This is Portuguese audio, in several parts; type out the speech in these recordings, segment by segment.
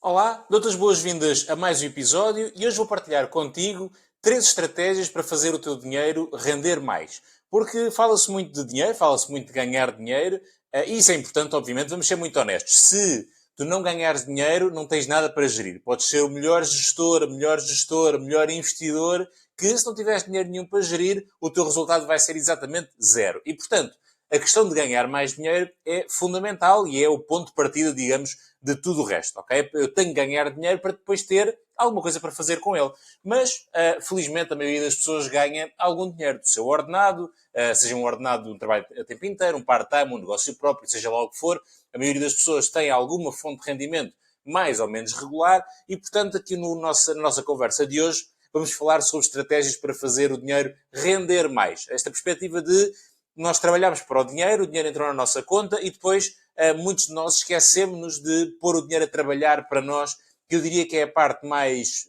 Olá, dou-te as boas-vindas a mais um episódio e hoje vou partilhar contigo 3 estratégias para fazer o teu dinheiro render mais. Porque fala-se muito de dinheiro, fala-se muito de ganhar dinheiro, e isso é importante, obviamente, vamos ser muito honestos. Se tu não ganhares dinheiro, não tens nada para gerir. Podes ser o melhor gestor, a melhor gestora, o melhor investidor, que se não tiveres dinheiro nenhum para gerir, o teu resultado vai ser exatamente zero. E, portanto, a questão de ganhar mais dinheiro é fundamental e é o ponto de partida, digamos, de tudo o resto, ok? Eu tenho que ganhar dinheiro para depois ter alguma coisa para fazer com ele. Mas, felizmente, a maioria das pessoas ganha algum dinheiro do seu ordenado, seja um ordenado de um trabalho a tempo inteiro, um part-time, um negócio próprio, seja lá o que for. A maioria das pessoas tem alguma fonte de rendimento mais ou menos regular e, portanto, aqui na nossa conversa de hoje, vamos falar sobre estratégias para fazer o dinheiro render mais. Esta perspectiva de nós trabalhamos para o dinheiro entrou na nossa conta e depois muitos de nós esquecemos-nos de pôr o dinheiro a trabalhar para nós, que eu diria que é a parte mais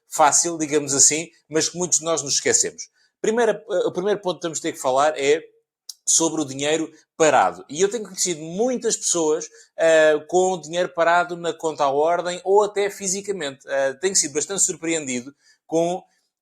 fácil, digamos assim, mas que muitos de nós nos esquecemos. O primeiro ponto que temos de ter que falar é sobre o dinheiro parado. E eu tenho conhecido muitas pessoas com o dinheiro parado na conta à ordem ou até fisicamente. Tenho sido bastante surpreendido com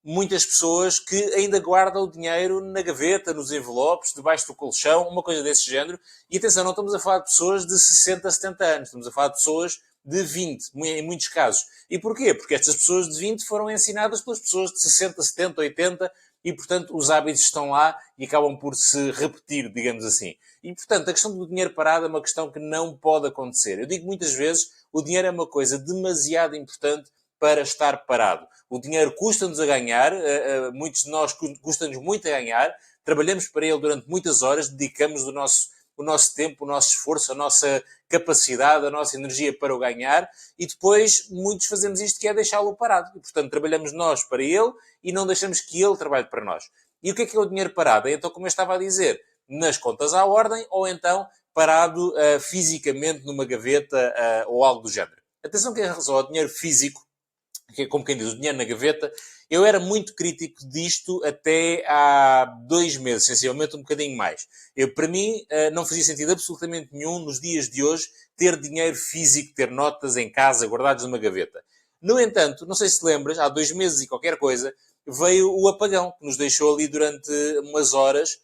muitas pessoas que ainda guardam o dinheiro na gaveta, nos envelopes, debaixo do colchão, uma coisa desse género. E atenção, não estamos a falar de pessoas de 60, 70 anos, estamos a falar de pessoas de 20, em muitos casos. E porquê? Porque estas pessoas de 20 foram ensinadas pelas pessoas de 60, 70, 80 e, portanto, os hábitos estão lá e acabam por se repetir, digamos assim. E, portanto, a questão do dinheiro parado é uma questão que não pode acontecer. Eu digo muitas vezes, o dinheiro é uma coisa demasiado importante para estar parado. O dinheiro custa-nos a ganhar, muitos de nós custa-nos muito a ganhar, trabalhamos para ele durante muitas horas, dedicamos o nosso tempo, o nosso esforço, a nossa capacidade, a nossa energia para o ganhar e depois muitos fazemos isto que é deixá-lo parado. E, portanto, trabalhamos nós para ele e não deixamos que ele trabalhe para nós. E o que é o dinheiro parado? É então, como eu estava a dizer, nas contas à ordem ou então parado fisicamente numa gaveta ou algo do género. Atenção que em relação ao dinheiro físico, que é como quem diz, o dinheiro na gaveta, eu era muito crítico disto até há 2 meses, sensivelmente um bocadinho mais. Para mim, não fazia sentido absolutamente nenhum, nos dias de hoje, ter dinheiro físico, ter notas em casa, guardadas numa gaveta. No entanto, não sei se te lembras, há 2 meses e qualquer coisa, veio o apagão, que nos deixou ali durante umas horas,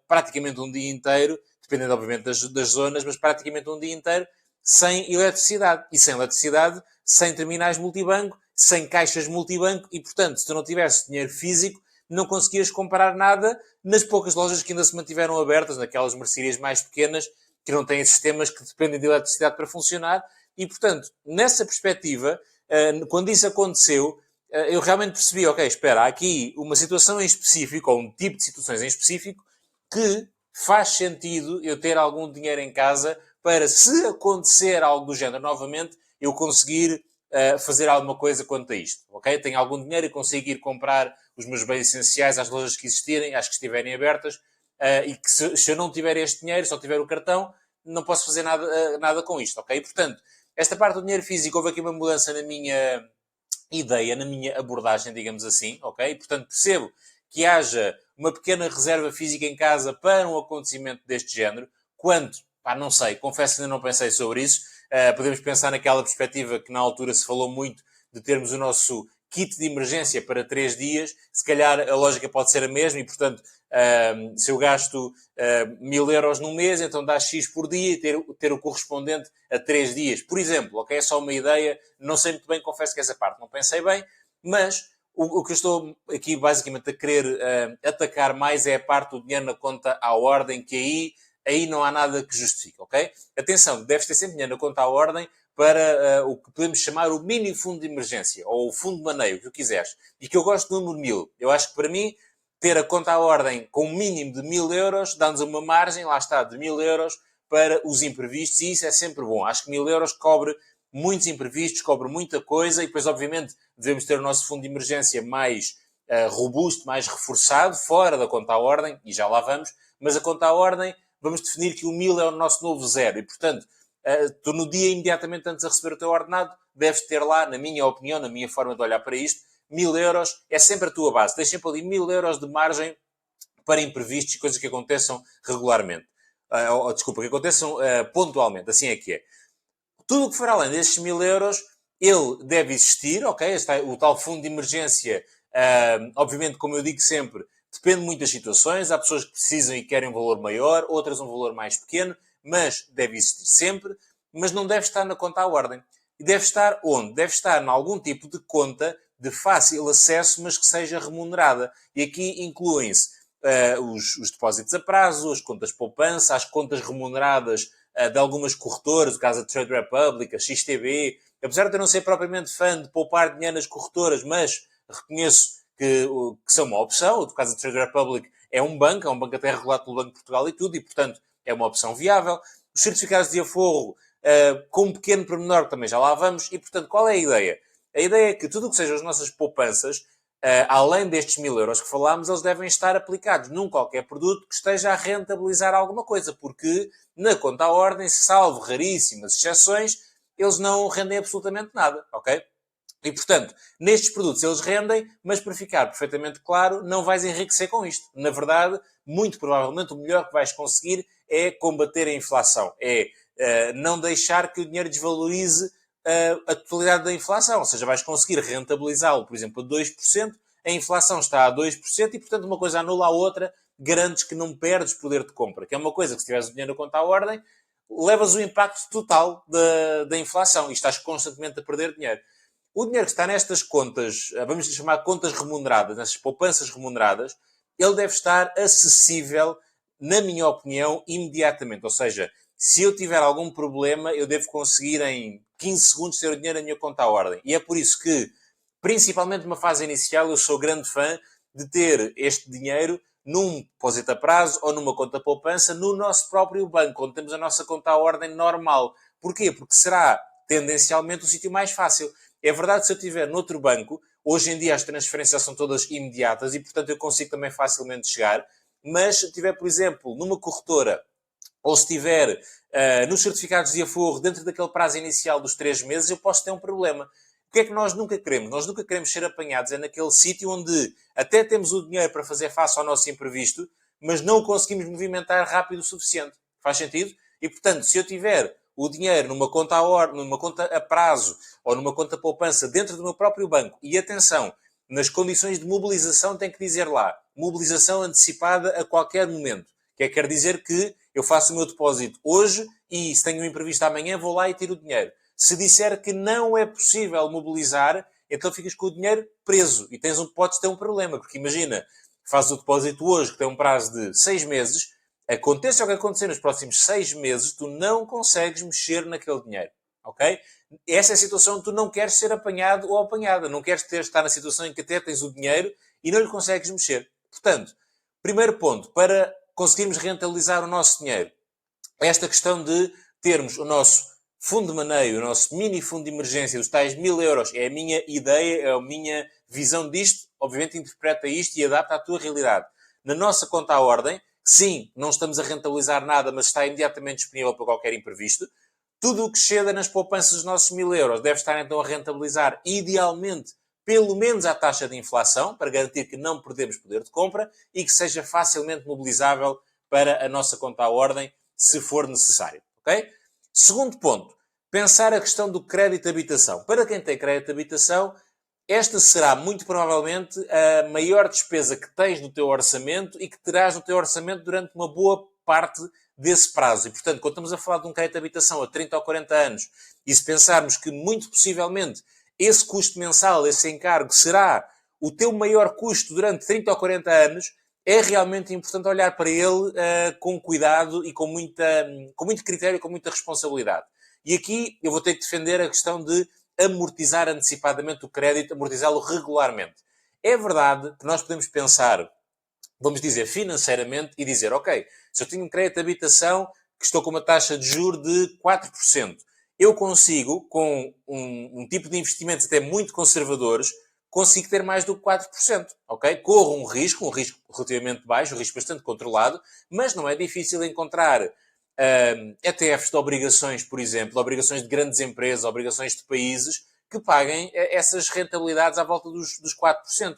praticamente um dia inteiro, dependendo obviamente das zonas, mas praticamente um dia inteiro, sem eletricidade. E sem eletricidade, sem terminais multibanco, sem caixas multibanco e, portanto, se tu não tivesse dinheiro físico, não conseguias comprar nada nas poucas lojas que ainda se mantiveram abertas, naquelas mercearias mais pequenas, que não têm sistemas que dependem de eletricidade para funcionar. E, portanto, nessa perspectiva, quando isso aconteceu, eu realmente percebi, ok, espera, há aqui uma situação em específico, ou um tipo de situações em específico, que faz sentido eu ter algum dinheiro em casa para, se acontecer algo do género novamente, eu conseguir fazer alguma coisa quanto a isto, ok? Tenho algum dinheiro e consigo ir comprar os meus bens essenciais às lojas que existirem, às que estiverem abertas, e que se eu não tiver este dinheiro, só tiver o cartão, não posso fazer nada com isto, ok? E, portanto, esta parte do dinheiro físico, houve aqui uma mudança na minha ideia, na minha abordagem, digamos assim, ok? E, portanto, percebo que haja uma pequena reserva física em casa para um acontecimento deste género. Quanto? Pá, não sei. Confesso que ainda não pensei sobre isso. Podemos pensar naquela perspectiva que na altura se falou muito de termos o nosso kit de emergência para 3 dias. Se calhar a lógica pode ser a mesma e, portanto, se eu gasto 1000 euros num mês, então dá X por dia e ter o correspondente a 3 dias. Por exemplo, ok? É só uma ideia. Não sei muito bem, confesso que essa parte não pensei bem, mas o que eu estou aqui basicamente a querer atacar mais é a parte do dinheiro na conta à ordem, que aí não há nada que justifique, ok? Atenção, deves ter sempre dinheiro na conta à ordem para o que podemos chamar o mini fundo de emergência, ou o fundo de maneio, o que tu quiseres. E que eu gosto do número 1000. Eu acho que para mim, ter a conta à ordem com um mínimo de 1000 euros, dá-nos uma margem, lá está, de 1000 euros para os imprevistos, e isso é sempre bom. Acho que 1000 euros cobre muitos imprevistos, cobre muita coisa, e depois, obviamente, devemos ter o nosso fundo de emergência mais robusto, mais reforçado, fora da conta à ordem, e já lá vamos, mas a conta à ordem, vamos definir que o 1000 é o nosso novo zero, e, portanto, tu no dia imediatamente antes de receber o teu ordenado, deves ter lá, na minha opinião, na minha forma de olhar para isto, 1000 euros é sempre a tua base. Tens sempre ali 1000 euros de margem para imprevistos e coisas que aconteçam regularmente. Desculpa, que aconteçam pontualmente. Assim é que é. Tudo o que for além destes 1.000 euros, ele deve existir, ok? O tal fundo de emergência, obviamente, como eu digo sempre, depende muito das situações. Há pessoas que precisam e querem um valor maior, outras um valor mais pequeno, mas deve existir sempre. Mas não deve estar na conta à ordem. E deve estar onde? Deve estar em algum tipo de conta de fácil acesso, mas que seja remunerada. E aqui incluem-se os depósitos a prazo, as contas de poupança, as contas remuneradas de algumas corretoras, o caso da Trade Republic, a XTB. Apesar de eu não ser propriamente fã de poupar dinheiro nas corretoras, mas reconheço que são uma opção. O caso da Trade Republic é um banco até regulado pelo Banco de Portugal e tudo, e portanto é uma opção viável. Os certificados de aforro, com um pequeno pormenor que também já lá vamos, e portanto qual é a ideia? A ideia é que tudo o que sejam as nossas poupanças, além destes 1.000 euros que falámos, eles devem estar aplicados num qualquer produto que esteja a rentabilizar alguma coisa, porque na conta à ordem, salvo raríssimas exceções, eles não rendem absolutamente nada, ok? E, portanto, nestes produtos eles rendem, mas para ficar perfeitamente claro, não vais enriquecer com isto. Na verdade, muito provavelmente o melhor que vais conseguir é combater a inflação. É não deixar que o dinheiro desvalorize a totalidade da inflação. Ou seja, vais conseguir rentabilizá-lo, por exemplo, a 2%, a inflação está a 2% e, portanto, uma coisa anula a outra, garantes que não perdes poder de compra. Que é uma coisa que, se tiveres o dinheiro a conta à ordem, levas o impacto total da inflação e estás constantemente a perder dinheiro. O dinheiro que está nestas contas, vamos chamar contas remuneradas, nestas poupanças remuneradas, ele deve estar acessível, na minha opinião, imediatamente. Ou seja, se eu tiver algum problema, eu devo conseguir em 15 segundos ter o dinheiro na minha conta à ordem. E é por isso que, principalmente numa fase inicial, eu sou grande fã de ter este dinheiro num depósito a prazo ou numa conta poupança no nosso próprio banco, onde temos a nossa conta à ordem normal. Porquê? Porque será tendencialmente o sítio mais fácil. É verdade que se eu estiver noutro banco, hoje em dia as transferências são todas imediatas e, portanto, eu consigo também facilmente chegar. Mas se estiver, por exemplo, numa corretora ou se estiver nos certificados de aforro dentro daquele prazo inicial dos 3 meses, eu posso ter um problema. O que é que nós nunca queremos? Nós nunca queremos ser apanhados naquele sítio onde até temos o dinheiro para fazer face ao nosso imprevisto, mas não o conseguimos movimentar rápido o suficiente. Faz sentido? E, portanto, se eu tiver o dinheiro numa conta numa conta a prazo ou numa conta poupança dentro do meu próprio banco, e atenção, nas condições de mobilização tem que dizer lá, mobilização antecipada a qualquer momento. Que quer dizer que eu faço o meu depósito hoje e se tenho um imprevisto amanhã vou lá e tiro o dinheiro. Se disser que não é possível mobilizar, então ficas com o dinheiro preso e podes ter um problema. Porque imagina, fazes o depósito hoje que tem um prazo de 6 meses, aconteça o que acontecer nos próximos 6 meses, tu não consegues mexer naquele dinheiro. Ok? Essa é a situação onde tu não queres ser apanhado ou apanhada. Não queres estar na situação em que até tens o dinheiro e não lhe consegues mexer. Portanto, primeiro ponto, para conseguirmos rentabilizar o nosso dinheiro, esta questão de termos o nosso fundo de maneio, o nosso mini fundo de emergência, os tais 1.000 euros, é a minha ideia, é a minha visão disto, obviamente interpreta isto e adapta à tua realidade. Na nossa conta à ordem, sim, não estamos a rentabilizar nada, mas está imediatamente disponível para qualquer imprevisto. Tudo o que ceda nas poupanças dos nossos 1.000 euros deve estar então a rentabilizar, idealmente, pelo menos a taxa de inflação, para garantir que não perdemos poder de compra e que seja facilmente mobilizável para a nossa conta à ordem, se for necessário. Ok? Segundo ponto, pensar a questão do crédito de habitação. Para quem tem crédito de habitação, esta será muito provavelmente a maior despesa que tens no teu orçamento e que terás no teu orçamento durante uma boa parte desse prazo. E, portanto, quando estamos a falar de um crédito de habitação a 30 ou 40 anos, e se pensarmos que muito possivelmente esse custo mensal, esse encargo, será o teu maior custo durante 30 ou 40 anos, é realmente importante olhar para ele com cuidado e com muito critério e com muita responsabilidade. E aqui eu vou ter que defender a questão de amortizar antecipadamente o crédito, amortizá-lo regularmente. É verdade que nós podemos pensar, vamos dizer, financeiramente e dizer, ok, se eu tenho um crédito de habitação que estou com uma taxa de juros de 4%, eu consigo, com um tipo de investimentos até muito conservadores, consigo ter mais do que 4%, ok? Corro um risco relativamente baixo, um risco bastante controlado, mas não é difícil encontrar ETFs de obrigações, por exemplo, obrigações de grandes empresas, obrigações de países, que paguem essas rentabilidades à volta dos 4%.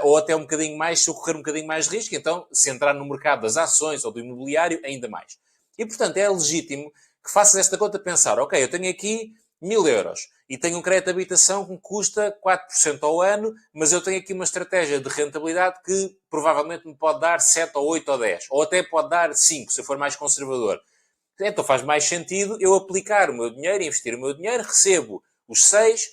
Ou até um bocadinho mais, se eu correr um bocadinho mais risco, então, se entrar no mercado das ações ou do imobiliário, ainda mais. E, portanto, é legítimo que faças esta conta pensar, ok, eu tenho aqui 1000 € e tenho um crédito de habitação que me custa 4% ao ano, mas eu tenho aqui uma estratégia de rentabilidade que provavelmente me pode dar 7 ou 8 ou 10, ou até pode dar 5, se eu for mais conservador. Então faz mais sentido eu aplicar o meu dinheiro, investir o meu dinheiro, recebo os 6,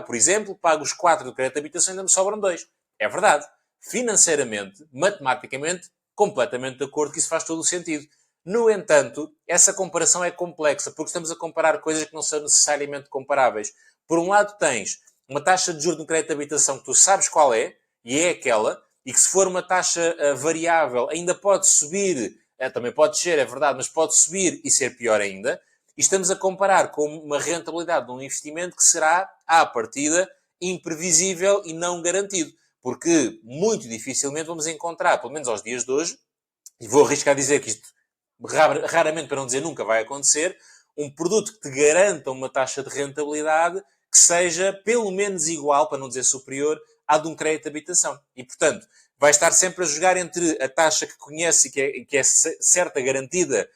por exemplo, pago os 4 do crédito de habitação e ainda me sobram 2. É verdade. Financeiramente, matematicamente, completamente de acordo que isso faz todo o sentido. No entanto, essa comparação é complexa, porque estamos a comparar coisas que não são necessariamente comparáveis. Por um lado, tens uma taxa de juros no crédito de habitação que tu sabes qual é, e é aquela, e que se for uma taxa variável ainda pode subir, também pode descer, é verdade, mas pode subir e ser pior ainda. E estamos a comparar com uma rentabilidade de um investimento que será, à partida, imprevisível e não garantido. Porque muito dificilmente vamos encontrar, pelo menos aos dias de hoje, e vou arriscar a dizer que isto raramente, para não dizer nunca, vai acontecer, um produto que te garanta uma taxa de rentabilidade que seja pelo menos igual, para não dizer superior, à de um crédito de habitação. E, portanto, vai estar sempre a jogar entre a taxa que conhece e que é certa, garantida,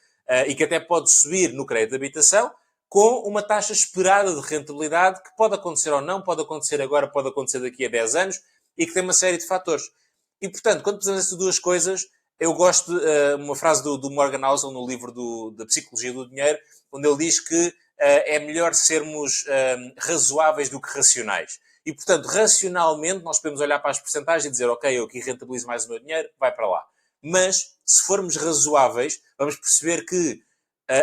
e que até pode subir no crédito de habitação, com uma taxa esperada de rentabilidade que pode acontecer ou não, pode acontecer agora, pode acontecer daqui a 10 anos, e que tem uma série de fatores. E, portanto, quando pesamos essas duas coisas, eu gosto de uma frase do Morgan Housel no livro da Psicologia do Dinheiro, onde ele diz que é melhor sermos razoáveis do que racionais. E, portanto, racionalmente, nós podemos olhar para as percentagens e dizer, ok, eu aqui rentabilizo mais o meu dinheiro, vai para lá. Mas, se formos razoáveis, vamos perceber que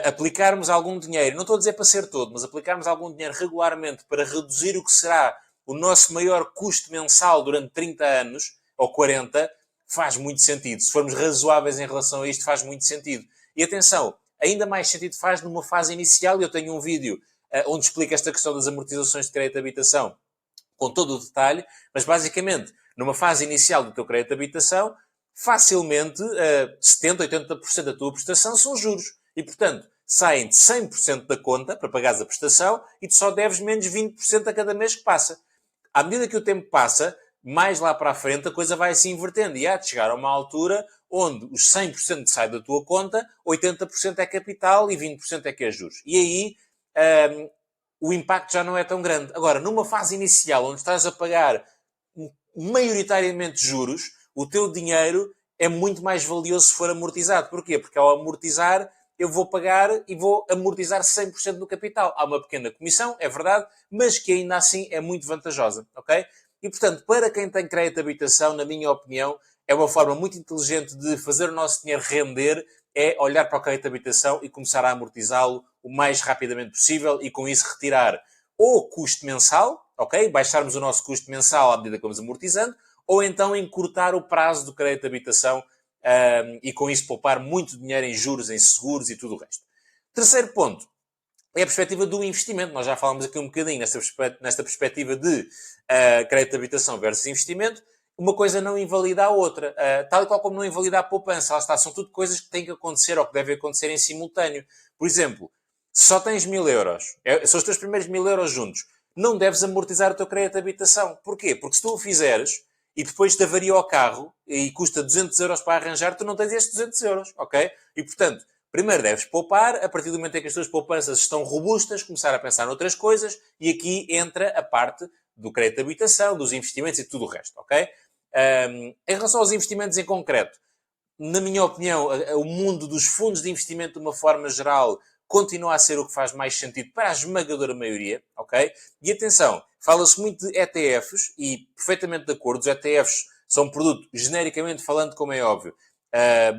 aplicarmos algum dinheiro, não estou a dizer para ser todo, mas aplicarmos algum dinheiro regularmente para reduzir o que será o nosso maior custo mensal durante 30 anos, ou 40, faz muito sentido. Se formos razoáveis em relação a isto, faz muito sentido. E atenção, ainda mais sentido faz numa fase inicial, e eu tenho um vídeo onde explico esta questão das amortizações de crédito de habitação com todo o detalhe, mas basicamente, numa fase inicial do teu crédito de habitação, facilmente 70, 80% da tua prestação são juros. E, portanto, saem de 100% da conta para pagares a prestação e tu só deves menos 20% a cada mês que passa. À medida que o tempo passa, mais lá para a frente a coisa vai se invertendo e há de chegar a uma altura onde os 100% que sai da tua conta, 80% é capital e 20% é que é juros. E aí o impacto já não é tão grande. Agora, numa fase inicial onde estás a pagar maioritariamente juros, o teu dinheiro é muito mais valioso se for amortizado. Porquê? Porque ao amortizar, eu vou pagar e vou amortizar 100% do capital. Há uma pequena comissão, é verdade, mas que ainda assim é muito vantajosa, ok? E, portanto, para quem tem crédito de habitação, na minha opinião, é uma forma muito inteligente de fazer o nosso dinheiro render, é olhar para o crédito de habitação e começar a amortizá-lo o mais rapidamente possível e com isso retirar ou o custo mensal, ok? Baixarmos o nosso custo mensal à medida que vamos amortizando, ou então encurtar o prazo do crédito de habitação e com isso poupar muito dinheiro em juros, em seguros e tudo o resto. Terceiro ponto é a perspectiva do investimento. Nós já falamos aqui um bocadinho nesta perspectiva de crédito de habitação versus investimento. Uma coisa não invalida a outra. Tal e qual como não invalida a poupança. Lá está, são tudo coisas que têm que acontecer ou que devem acontecer em simultâneo. Por exemplo, se só tens 1000 €, são os teus primeiros 1000 € juntos, não deves amortizar o teu crédito de habitação. Porquê? Porque se tu o fizeres e depois te avaria o carro e custa 200 € para arranjar, tu não tens estes 200 €, ok? E, portanto, primeiro deves poupar, a partir do momento em que as tuas poupanças estão robustas, começar a pensar noutras coisas, e aqui entra a parte do crédito de habitação, dos investimentos e tudo o resto, ok? Em relação aos investimentos em concreto, na minha opinião, o mundo dos fundos de investimento, de uma forma geral, continua a ser o que faz mais sentido para a esmagadora maioria, ok? E atenção, fala-se muito de ETFs, e perfeitamente de acordo, os ETFs são um produto, genericamente falando, como é óbvio,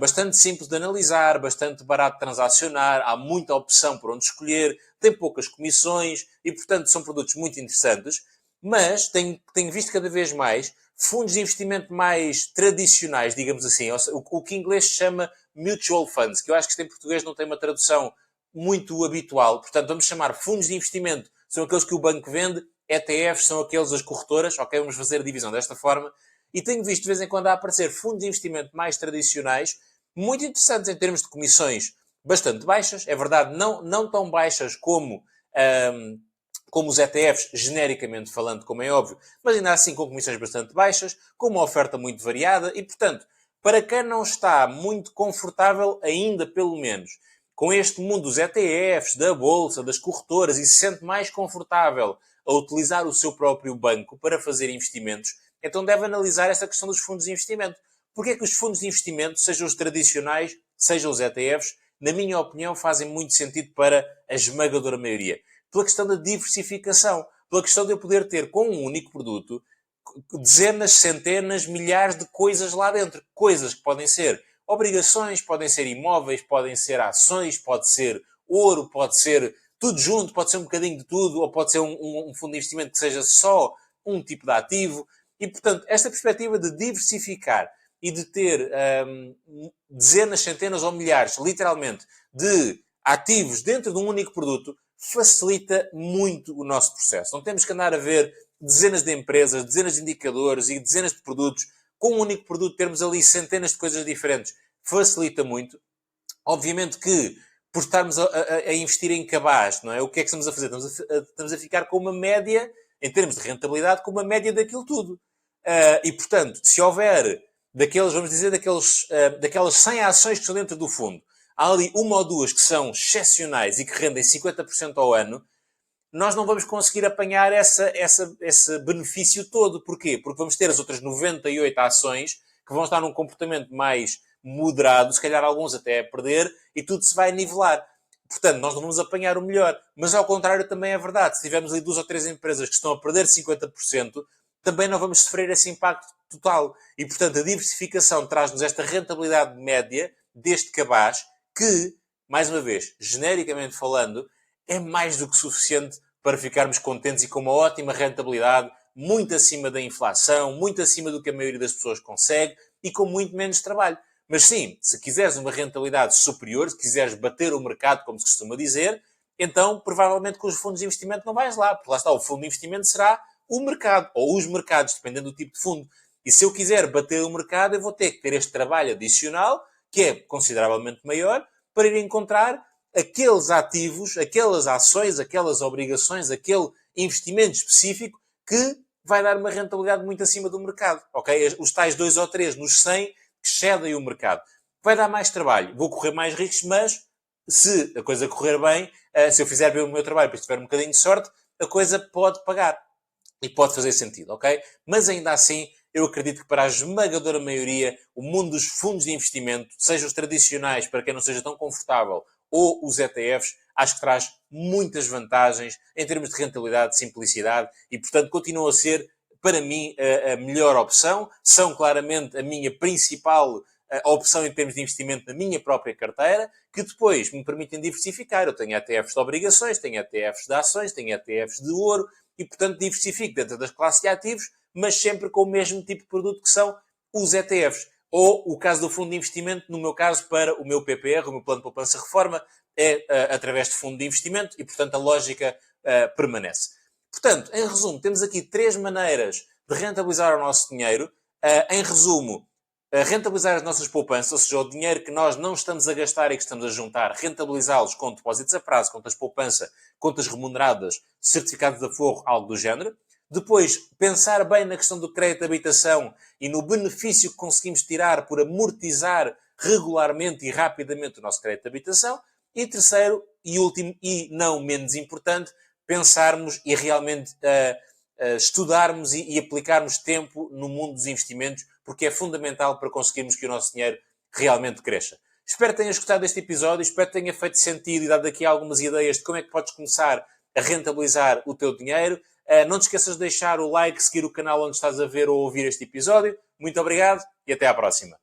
bastante simples de analisar, bastante barato de transacionar, há muita opção por onde escolher, tem poucas comissões e, portanto, são produtos muito interessantes, mas tenho visto cada vez mais fundos de investimento mais tradicionais, digamos assim, o que em inglês se chama mutual funds, que eu acho que isto em português não tem uma tradução muito habitual. Portanto, vamos chamar fundos de investimento, são aqueles que o banco vende, ETFs são aqueles as corretoras, ok? Vamos fazer a divisão desta forma. E tenho visto de vez em quando a aparecer fundos de investimento mais tradicionais, muito interessantes em termos de comissões bastante baixas, é verdade, não tão baixas como os ETFs, genericamente falando, como é óbvio, mas ainda assim com comissões bastante baixas, com uma oferta muito variada e, portanto, para quem não está muito confortável, ainda pelo menos, com este mundo dos ETFs, da bolsa, das corretoras e se sente mais confortável a utilizar o seu próprio banco para fazer investimentos, então deve analisar essa questão dos fundos de investimento. Porque é que os fundos de investimento, sejam os tradicionais, sejam os ETFs, na minha opinião, fazem muito sentido para a esmagadora maioria? Pela questão da diversificação, pela questão de eu poder ter com um único produto dezenas, centenas, milhares de coisas lá dentro. Coisas que podem ser obrigações, podem ser imóveis, podem ser ações, pode ser ouro, pode ser tudo junto, pode ser um bocadinho de tudo, ou pode ser um fundo de investimento que seja só um tipo de ativo. E, portanto, esta perspectiva de diversificar e de ter dezenas, centenas ou milhares, literalmente, de ativos dentro de um único produto, facilita muito o nosso processo. Não temos que andar a ver dezenas de empresas, dezenas de indicadores e dezenas de produtos. Com um único produto termos ali centenas de coisas diferentes facilita muito. Obviamente que por estarmos a investir em cabaz, não é? O que é que estamos a fazer? Estamos a ficar com uma média, em termos de rentabilidade, com uma média daquilo tudo. E, portanto, se houver daquelas 100 ações que estão dentro do fundo, há ali uma ou duas que são excepcionais e que rendem 50% ao ano, nós não vamos conseguir apanhar esse benefício todo. Porquê? Porque vamos ter as outras 98 ações que vão estar num comportamento mais moderado, se calhar alguns até a perder, e tudo se vai nivelar. Portanto, nós não vamos apanhar o melhor. Mas ao contrário também é verdade. Se tivermos ali 2 ou 3 empresas que estão a perder 50%, também não vamos sofrer esse impacto total. E, portanto, a diversificação traz-nos esta rentabilidade média deste cabaz que, mais uma vez, genericamente falando, é mais do que suficiente para ficarmos contentes e com uma ótima rentabilidade, muito acima da inflação, muito acima do que a maioria das pessoas consegue e com muito menos trabalho. Mas sim, se quiseres uma rentabilidade superior, se quiseres bater o mercado, como se costuma dizer, então provavelmente com os fundos de investimento não vais lá, porque lá está, o fundo de investimento será o mercado, ou os mercados, dependendo do tipo de fundo. E se eu quiser bater o mercado, eu vou ter que ter este trabalho adicional, que é consideravelmente maior, para ir encontrar aqueles ativos, aquelas ações, aquelas obrigações, aquele investimento específico que vai dar uma rentabilidade muito acima do mercado. Ok? Os tais 2 ou 3 nos 100 que cedem o mercado. Vai dar mais trabalho. Vou correr mais riscos, mas se a coisa correr bem, se eu fizer bem o meu trabalho, depois tiver um bocadinho de sorte, a coisa pode pagar. E pode fazer sentido, ok? Mas ainda assim, eu acredito que para a esmagadora maioria, o mundo dos fundos de investimento, seja os tradicionais, para quem não seja tão confortável, ou os ETFs, acho que traz muitas vantagens em termos de rentabilidade, simplicidade e, portanto, continuam a ser, para mim, a melhor opção. São claramente a minha principal opção em termos de investimento na minha própria carteira, que depois me permitem diversificar. Eu tenho ETFs de obrigações, tenho ETFs de ações, tenho ETFs de ouro e, portanto, diversifico dentro das classes de ativos, mas sempre com o mesmo tipo de produto que são os ETFs. Ou o caso do fundo de investimento, no meu caso, para o meu PPR, o meu Plano de Poupança Reforma, é através de fundo de investimento e, portanto, a lógica permanece. Portanto, em resumo, temos aqui 3 maneiras de rentabilizar o nosso dinheiro. Em resumo, rentabilizar as nossas poupanças, ou seja, o dinheiro que nós não estamos a gastar e que estamos a juntar, rentabilizá-los com depósitos a prazo, contas poupança, contas remuneradas, certificados de aforro, algo do género. Depois, pensar bem na questão do crédito de habitação e no benefício que conseguimos tirar por amortizar regularmente e rapidamente o nosso crédito de habitação. E terceiro e último, e não menos importante, pensarmos e realmente estudarmos e aplicarmos tempo no mundo dos investimentos, porque é fundamental para conseguirmos que o nosso dinheiro realmente cresça. Espero que tenhas gostado deste episódio, espero que tenha feito sentido e dado aqui algumas ideias de como é que podes começar a rentabilizar o teu dinheiro. Não te esqueças de deixar o like, seguir o canal onde estás a ver ou ouvir este episódio. Muito obrigado e até à próxima.